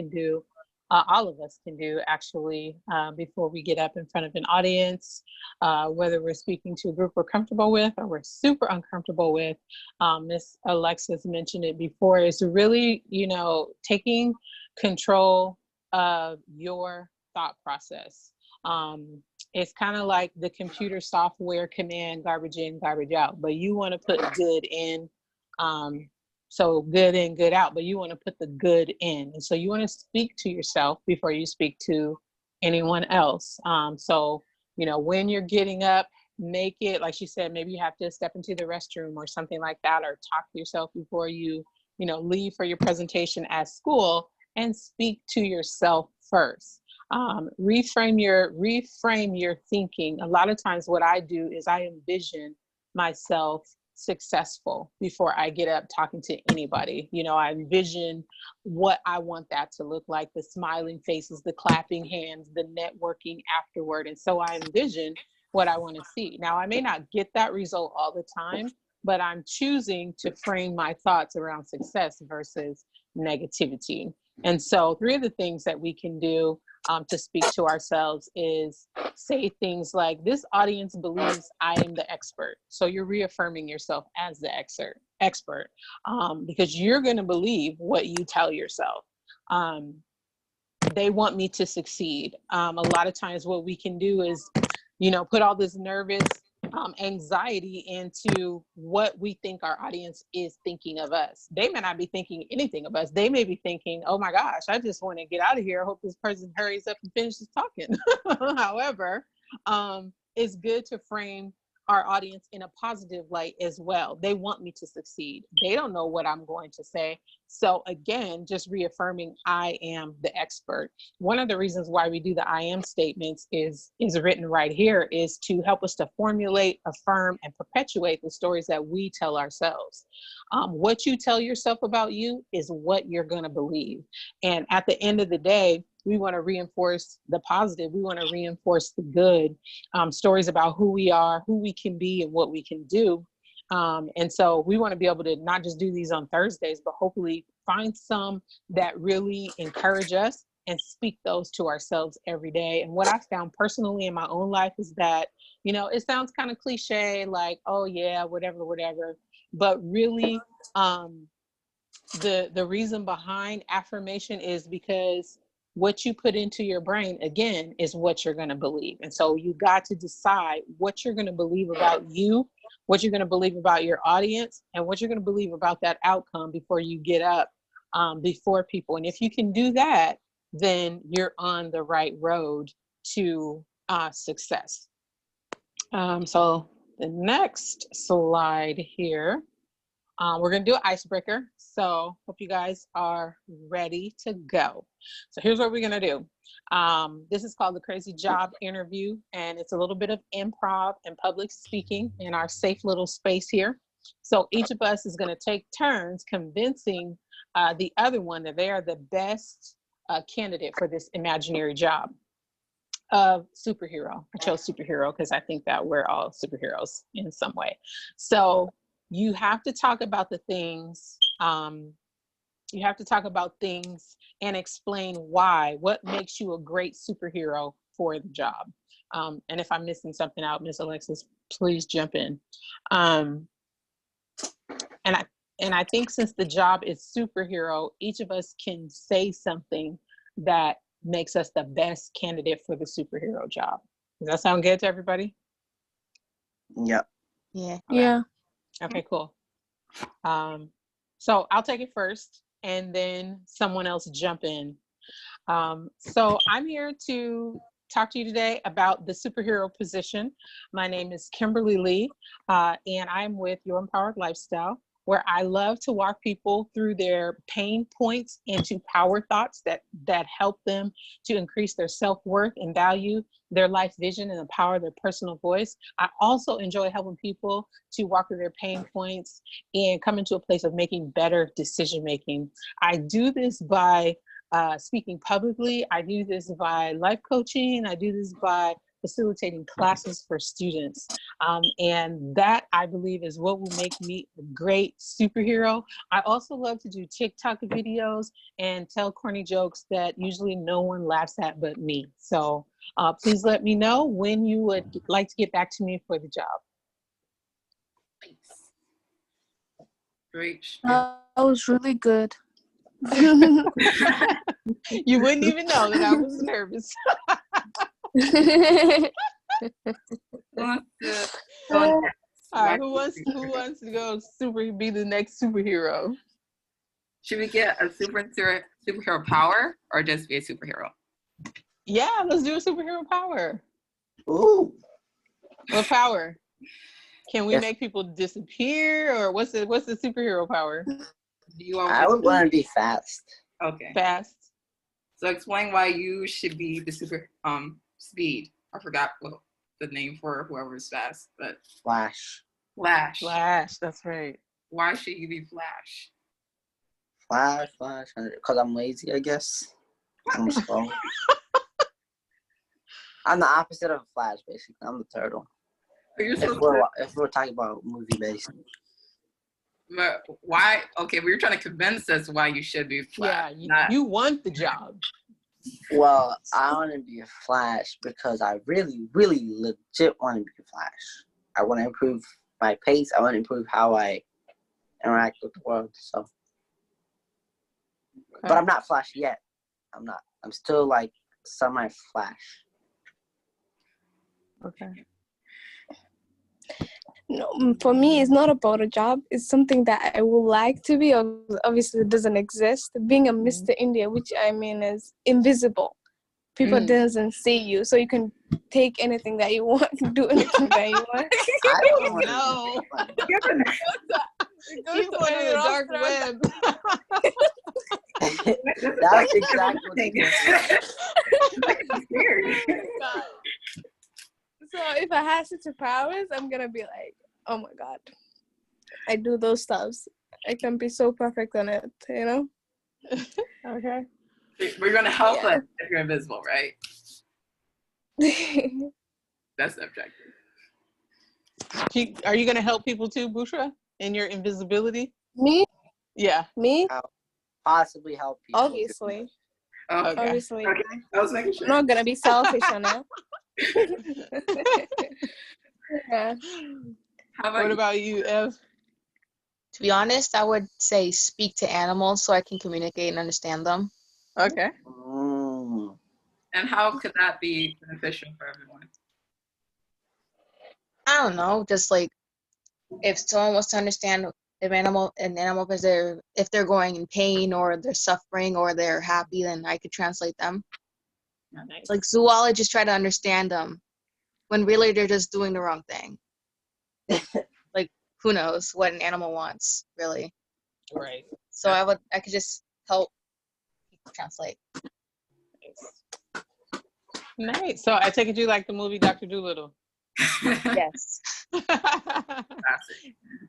do, all of us can do actually, before we get up in front of an audience, whether we're speaking to a group we're comfortable with or we're super uncomfortable with. Miss Alexis mentioned it before, is really, taking control of your thought process. It's kind of like the computer software command, garbage in, garbage out, but you want to put good in. So good in, good out, but you want to put the good in. And so you want to speak to yourself before you speak to anyone else. So, when you're getting up, make it, like she said, maybe you have to step into the restroom or something like that, or talk to yourself before you, leave for your presentation at school, and speak to yourself first. Reframe your thinking. A lot of times what I do is I envision myself successful before I get up talking to anybody. I envision what I want that to look like, the smiling faces, the clapping hands, the networking afterward. And so I envision what I want to see. Now, I may not get that result all the time, but I'm choosing to frame my thoughts around success versus negativity. And so 3 of the things that we can do to speak to ourselves is say things like, this audience believes I am the expert. So you're reaffirming yourself as the expert, because you're going to believe what you tell yourself. They want me to succeed. A lot of times what we can do is, put all this nervous anxiety into what we think our audience is thinking of us. They may not be thinking anything of us. They may be thinking, oh my gosh, I just want to get out of here. I hope this person hurries up and finishes talking. However, it's good to frame our audience in a positive light as well. They want me to succeed. They don't know what I'm going to say. So again, just reaffirming I am the expert. One of the reasons why we do the I am statements is written right here, is to help us to formulate, affirm, and perpetuate the stories that we tell ourselves. What you tell yourself about you is what you're going to believe. And at the end of the day, we want to reinforce the positive. We want to reinforce the good, stories about who we are, who we can be, and what we can do. And so we want to be able to not just do these on Thursdays, but hopefully find some that really encourage us and speak those to ourselves every day. And what I found personally in my own life is that, it sounds kind of cliche, like, oh yeah, whatever. But really, the reason behind affirmation is because what you put into your brain, again, is what you're going to believe. And so you got to decide what you're going to believe about you, what you're going to believe about your audience, and what you're going to believe about that outcome before you get up before people. And if you can do that, then you're on the right road to success. So the next slide here, we're going to do an icebreaker. So hope you guys are ready to go. So here's what we're going to do. This is called the Crazy Job Interview, and it's a little bit of improv and public speaking in our safe little space here. So each of us is going to take turns convincing the other one that they are the best candidate for this imaginary job of superhero. I chose superhero because I think that we're all superheroes in some way. So you have to talk about the things, and explain why, what makes you a great superhero for the job. And if I'm missing something out, Miss Alexis, please jump in. And I think since the job is superhero, each of us can say something that makes us the best candidate for the superhero job. Does that sound good to everybody? Yep. Yeah. Okay. Okay, cool. So I'll take it first and then someone else jump in. So I'm here to talk to you today about the superhero position. My name is Kimberly Lee, and I'm with Your Empowered Lifestyle, where I love to walk people through their pain points into power thoughts that help them to increase their self-worth and value their life vision and empower their personal voice. I also enjoy helping people to walk through their pain points and come into a place of making better decision making. I do this by speaking publicly. I do this by life coaching. I do this by facilitating classes for students. And that, I believe, is what will make me a great superhero. I also love to do TikTok videos and tell corny jokes that usually no one laughs at but me. So please let me know when you would like to get back to me for the job. Thanks. Great. That was really good. You wouldn't even know that I was nervous. Who wants to go next? All right, who wants to go be the next superhero? Should we get a superhero power or just be a superhero? Yeah, let's do a superhero power. Ooh. What power? Can we Yes. make people disappear, or what's the superhero power? Do you all I would want to be fast. Okay. Fast. So explain why you should be the super speed. I forgot what the name for whoever's fast, but Flash. Flash. Flash. That's right. Why should you be Flash? Flash. Because I'm lazy, I guess. I'm slow. I'm the opposite of Flash, basically. I'm the turtle. But you're so If we're talking about movie based. But why? Okay, we were trying to convince us why you should be Flash. Yeah, you want the job. Well, I want to be a Flash because I really, really legit want to be a Flash. I want to improve my pace. I want to improve how I interact with the world. So, but I'm not Flash yet. I'm not. I'm still like semi-Flash. Okay. No, for me, it's not about a job. It's something that I would like to be. Obviously, it doesn't exist. Being a Mr. India, which I mean is invisible. People doesn't see you, so you can take anything that you want, do anything that you want. I don't want No. Go She's to going on any the dark restaurant. web. That's exactly what it is. Scary. So if I had superpowers, I'm gonna be like, oh my god, I do those stuffs. I can be so perfect on it, you know? Okay. We're gonna help us if you're invisible, right? That's the objective. Are you going to help people too, Bushra, in your invisibility? Me? Yeah. Me? Possibly help people. Obviously. Okay. Obviously. Okay. I was making sure. I'm not gonna be selfish on it. Yeah. How about What you? about you, Ev? To be honest, I would say speak to animals so I can communicate and understand them. Okay. Mm. And how could that be beneficial for everyone? I don't know, just like if someone wants to understand an animal because if they're going in pain or they're suffering or they're happy, then I could translate them. Nice. Like zoologists try to understand them when really they're just doing the wrong thing. Like who knows what an animal wants, really. Right. So I could just help translate. Nice. So I take it you like the movie Dr. Dolittle. Yes.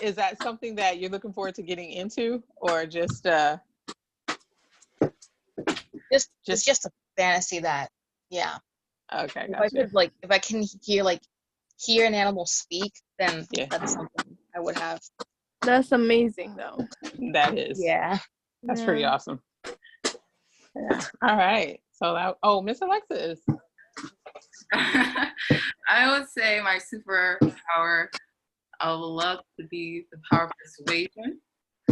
Is that something that you're looking forward to getting into, or just It's just a fantasy that, yeah. okay, If I gotcha. could if I can hear an animal speak, then Yeah. that's something I would have. That's amazing though. That is. Yeah. That's pretty awesome. Yeah. All right. So Miss Alexis. I would say my superpower, I would love to be the power of persuasion.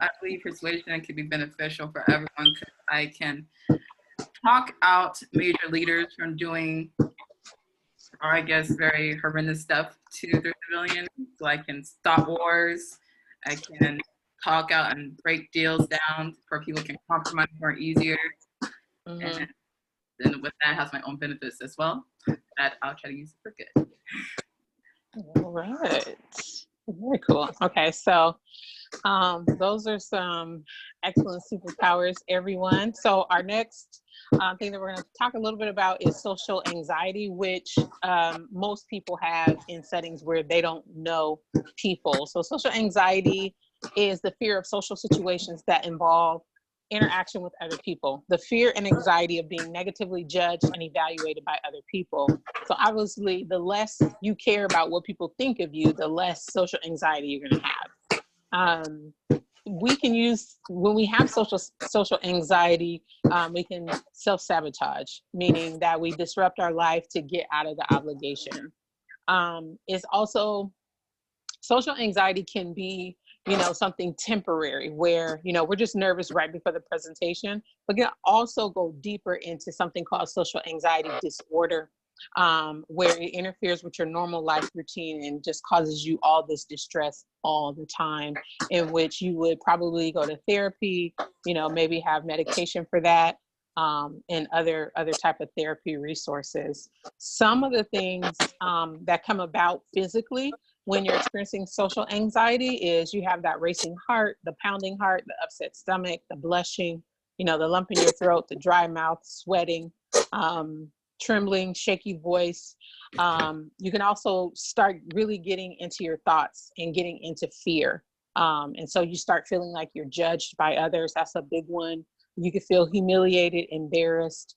I believe persuasion can be beneficial for everyone because I can talk out major leaders from doing, or I guess, very horrendous stuff to their civilians. So I can stop wars. I can talk out and break deals down where people can compromise more easier. Mm-hmm. And then with that, it has my own benefits as well. That I'll try to use it for good. All right. Very cool. Okay, so those are some excellent superpowers, everyone. So our next thing that we're going to talk a little bit about is social anxiety, which most people have in settings where they don't know people. So social anxiety is the fear of social situations that involve interaction with other people, the fear and anxiety of being negatively judged and evaluated by other people. So obviously, the less you care about what people think of you, the less social anxiety you're going to have. We can use, when we have social anxiety, we can self-sabotage, meaning that we disrupt our life to get out of the obligation. It's also, social anxiety can be, something temporary where, we're just nervous right before the presentation, but can also go deeper into something called social anxiety disorder, where it interferes with your normal life routine and just causes you all this distress all the time, in which you would probably go to therapy, maybe have medication for that, and other type of therapy resources. Some of the things that come about physically when you're experiencing social anxiety is you have that racing heart, the pounding heart, the upset stomach, the blushing, the lump in your throat, the dry mouth, sweating, trembling, shaky voice. You can also start really getting into your thoughts and getting into fear. And so you start feeling like you're judged by others. That's a big one. You can feel humiliated, embarrassed,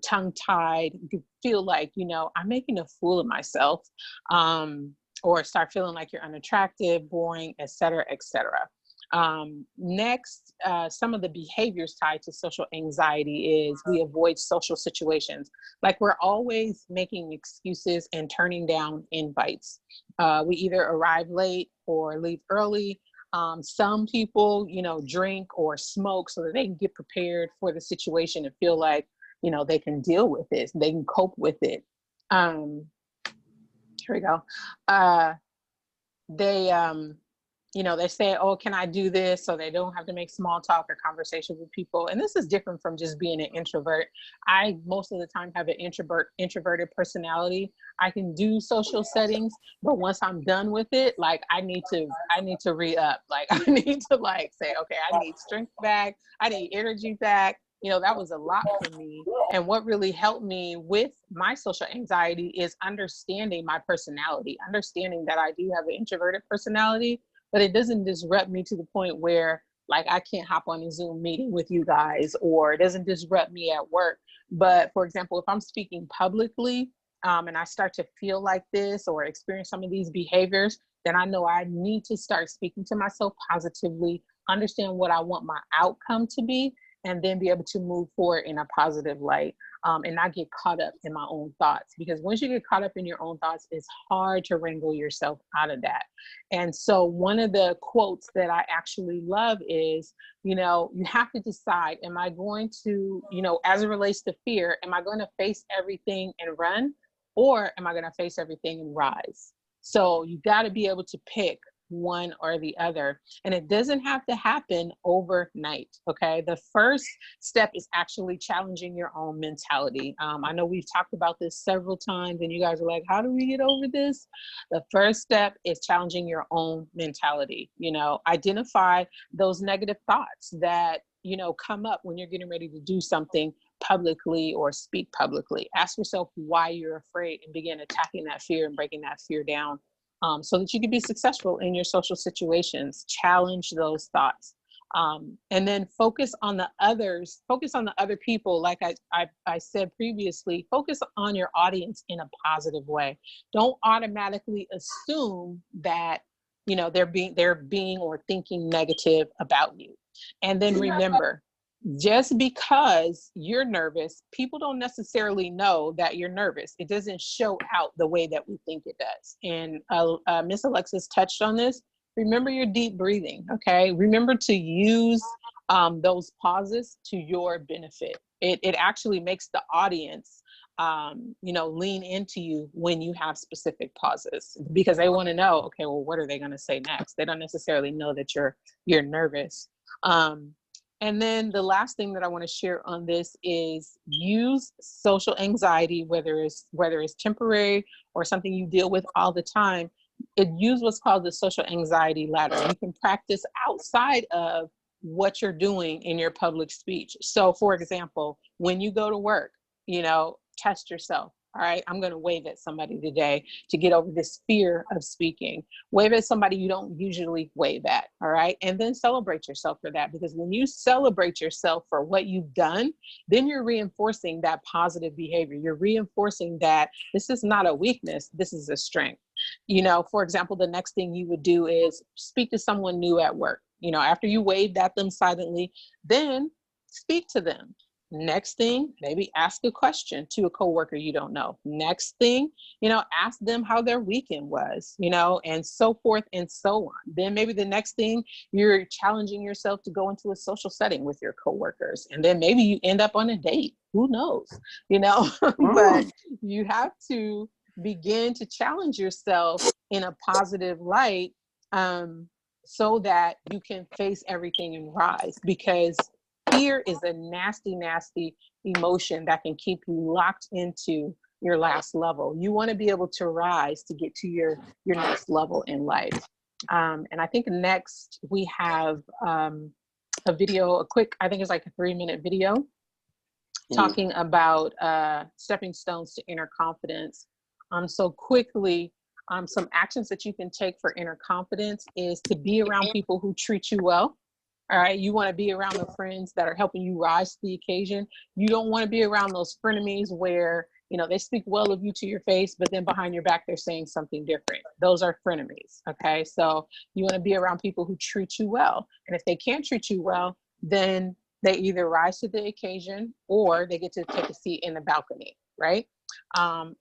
tongue-tied. You can feel like, I'm making a fool of myself. Or start feeling like you're unattractive, boring, et cetera, et cetera. Next, some of the behaviors tied to social anxiety is we avoid social situations. Like, we're always making excuses and turning down invites. We either arrive late or leave early. Some people, drink or smoke so that they can get prepared for the situation and feel like, they can deal with it, they can cope with it. Here we go. They say, oh, can I do this? So they don't have to make small talk or conversation with people. And this is different from just being an introvert. I, most of the time, have an introverted personality. I can do social settings, but once I'm done with it, like, I need to re-up. Like, I need to say, okay, I need strength back. I need energy back. That was a lot for me. And what really helped me with my social anxiety is understanding my personality, understanding that I do have an introverted personality, but it doesn't disrupt me to the point where, like, I can't hop on a Zoom meeting with you guys, or it doesn't disrupt me at work. But for example, if I'm speaking publicly, and I start to feel like this or experience some of these behaviors, then I know I need to start speaking to myself positively, understand what I want my outcome to be, and then be able to move forward in a positive light, and not get caught up in my own thoughts. Because once you get caught up in your own thoughts, it's hard to wrangle yourself out of that. And so one of the quotes that I actually love is, you have to decide, am I going to, as it relates to fear, am I going to face everything and run, or am I going to face everything and rise? So you got to be able to pick one or the other. And it doesn't have to happen overnight, okay? The first step is actually challenging your own mentality. I know we've talked about this several times and you guys are like, how do we get over this? The first step is challenging your own mentality. Identify those negative thoughts that, come up when you're getting ready to do something publicly or speak publicly. Ask yourself why you're afraid and begin attacking that fear and breaking that fear down. So that you can be successful in your social situations. Challenge those thoughts. And then focus on the others, focus on the other people. Like I said previously, focus on your audience in a positive way. Don't automatically assume that, they're being or thinking negative about you. And then remember, just because you're nervous, people don't necessarily know that you're nervous. It doesn't show out the way that we think it does. And Miss Alexis touched on this. Remember your deep breathing, okay? Remember to use those pauses to your benefit. It actually makes the audience, lean into you when you have specific pauses, because they want to know, okay, well, what are they going to say next? They don't necessarily know that you're nervous. And then the last thing that I want to share on this is use social anxiety, whether it's temporary or something you deal with all the time. Use what's called the social anxiety ladder. You can practice outside of what you're doing in your public speech. So for example, when you go to work, test yourself. All right, I'm going to wave at somebody today to get over this fear of speaking. Wave at somebody you don't usually wave at. All right, and then celebrate yourself for that, because when you celebrate yourself for what you've done, then you're reinforcing that positive behavior. You're reinforcing that this is not a weakness, this is a strength. You know, for example, the next thing you would do is speak to someone new at work. You know, after you waved at them silently, then speak to them. Next thing, maybe ask a question to a coworker you don't know. Next thing, you know, ask them how their weekend was, you know, and so forth and so on. Then maybe the next thing, you're challenging yourself to go into a social setting with your coworkers. And then maybe you end up on a date. Who knows, you know, but you have to begin to challenge yourself in a positive light, so that you can face everything and rise, because fear is a nasty, nasty emotion that can keep you locked into your last level. You want to be able to rise to get to your next level in life. And I think next we have a video, a quick, I think it's like a 3-minute video talking about stepping stones to inner confidence. So quickly, some actions that you can take for inner confidence is to be around people who treat you well. All right, you want to be around the friends that are helping you rise to the occasion. You don't want to be around those frenemies where, you know, they speak well of you to your face, but then behind your back, they're saying something different. Those are frenemies, okay? So you want to be around people who treat you well. And if they can't treat you well, then they either rise to the occasion or they get to take a seat in the balcony, right?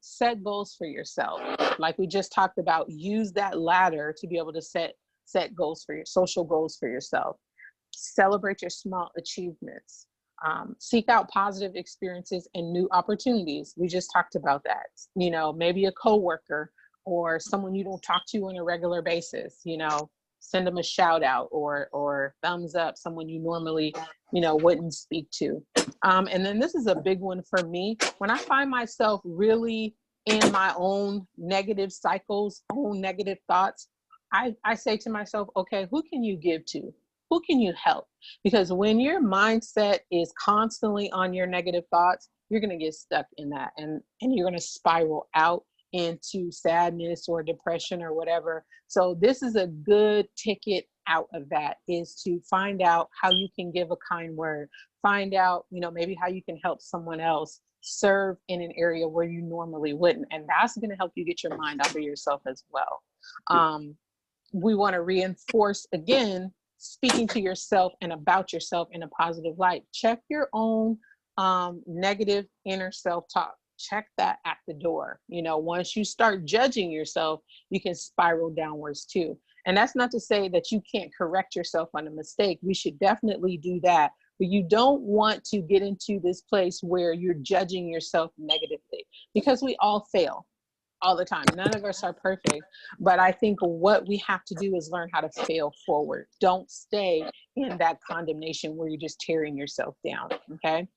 Set goals for yourself. Like we just talked about, use that ladder to be able to set goals for your social goals for yourself. Celebrate your small achievements. Seek out positive experiences and new opportunities. We just talked about that. You know, maybe a coworker or someone you don't talk to on a regular basis, you know, send them a shout out or thumbs up, someone you normally, you know, wouldn't speak to. And then this is a big one for me. When I find myself really in my own negative cycles, own negative thoughts, I say to myself, okay, who can you give to? Who can you help? Because when your mindset is constantly on your negative thoughts, you're going to get stuck in that, and you're going to spiral out into sadness or depression or whatever. So this is a good ticket out of that, is to find out how you can give a kind word, find out, you know, maybe how you can help someone else, serve in an area where you normally wouldn't. And that's going to help you get your mind off of yourself as well. We want to reinforce, again, speaking to yourself and about yourself in a positive light. Check your own negative inner self-talk. Check that at the door. You know, once you start judging yourself, you can spiral downwards too. And that's not to say that you can't correct yourself on a mistake. We should definitely do that. But you don't want to get into this place where you're judging yourself negatively, because we all fail all the time. None of us are perfect, but I think what we have to do is learn how to fail forward. Don't stay in that condemnation where you're just tearing yourself down, okay?